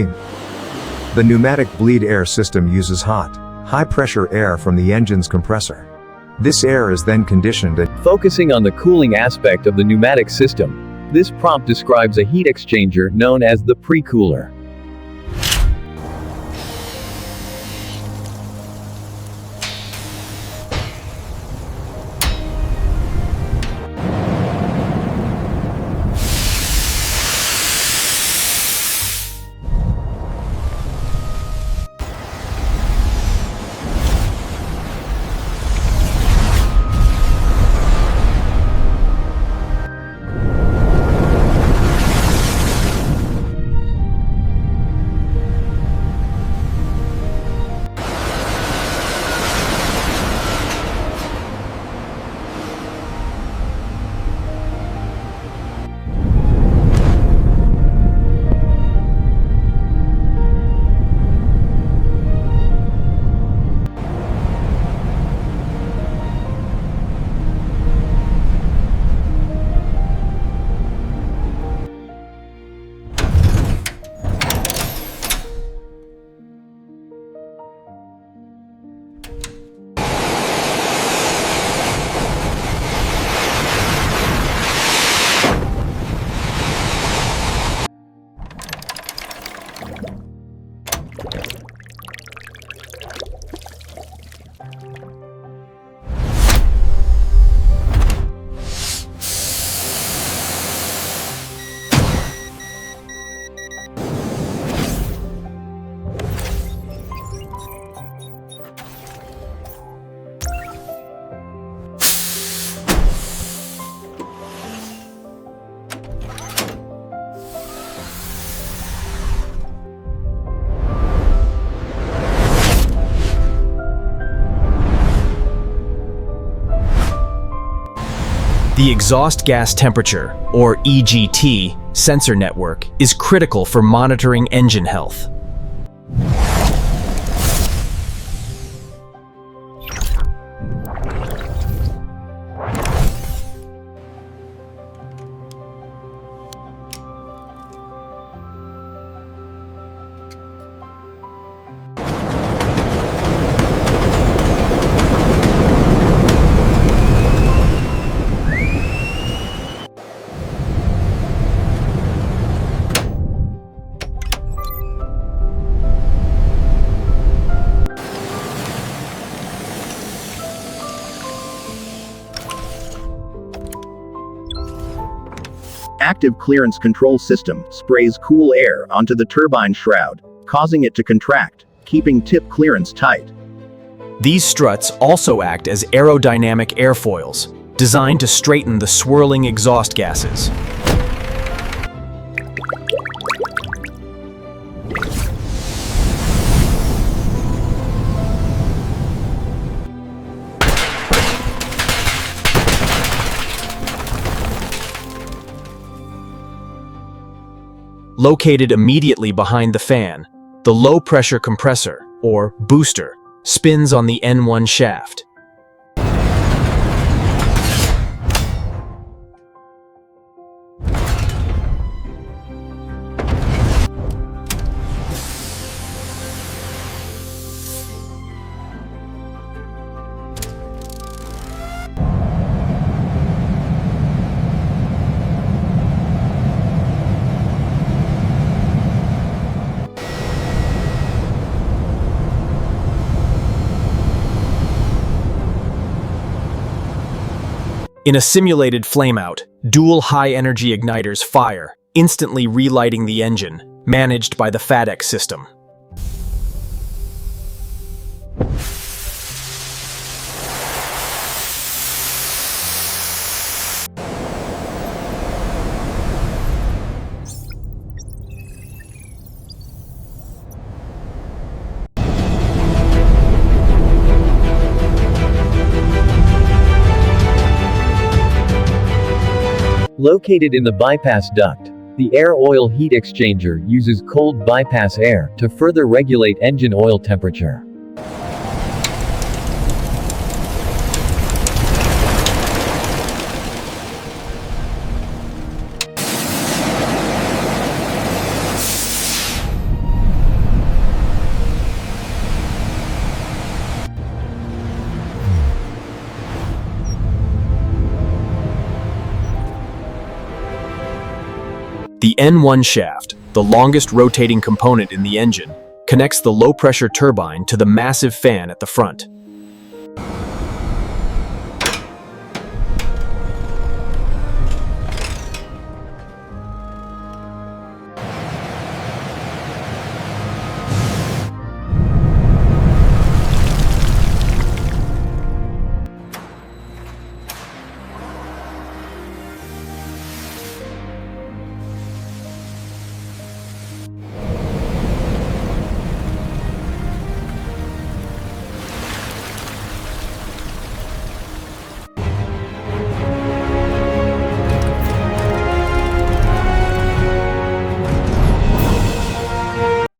The pneumatic bleed air system uses hot, high-pressure air from the engine's compressor. This air is then conditioned and Focusing on the cooling aspect of the pneumatic system, this prompt describes a heat exchanger known as the pre-cooler. The exhaust gas temperature, or EGT, sensor network is critical for monitoring engine health. Active clearance control system sprays cool air onto the turbine shroud, causing it to contract, keeping tip clearance tight. These struts also act as aerodynamic airfoils, designed to straighten the swirling exhaust gases. Located immediately behind the fan, the low-pressure compressor, or booster, spins on the N1 shaft. In a simulated flameout, dual high-energy igniters fire, instantly relighting the engine, managed by the FADEC system. Located in the bypass duct, the air oil heat exchanger uses cold bypass air to further regulate engine oil temperature. N1 shaft, the longest rotating component in the engine, connects the low-pressure turbine to the massive fan at the front.